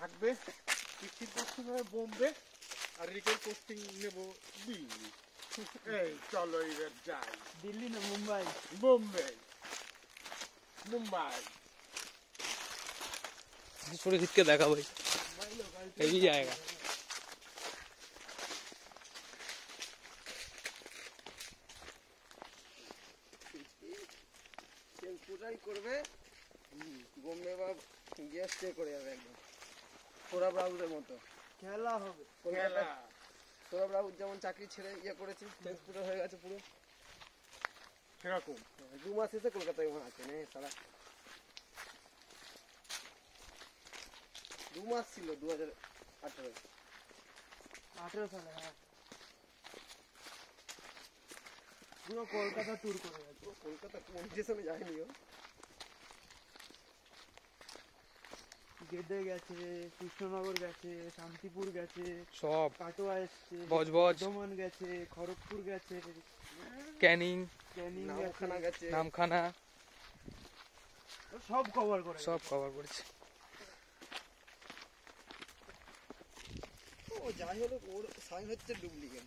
থাকবে পিসির পোস্টিং হবে বোম্বে, আর রিকের পোস্টিং নেব দিল্লি। এই চলো এবার যাই। দিল্লি না মুম্বাই? বোম্বে, মুম্বাই। সুরজিৎকে দেখা ভাই, এই জায়গা পুরাই করবে বোম্বে বা গিয়ে স্টে করে যাবে একদম সোরা ব্রাউজের মতো খেলা হবে। খেলা সোরা ব্রাউজ যেমন চাকরি ছেড়ে ইয়ে করেছে, পুরো হয়ে গেছে পুরো সেরকম। 2 মাস এসে কলকাতায় ওখানে আছে না সারা। 2 মাস ছিল 2018 সালে। হ্যাঁ, পুরো কলকাতা ট্যুর করে গেছে। কলকাতা কোন স্টেশনে যায়নি ও? গেদে গেছে, কৃষ্ণনগর গেছে, শান্তিপুর গেছে, সব কাটোয়া এসছে, বজবজ বর্ধমান গেছে, খড়গপুর গেছে, ক্যানিং নামখানা গেছে, নামখানা সব কভার করে সব কভার করেছে। ও যাই হলো ওর সাইন হচ্ছে ডুপ্লিকেট।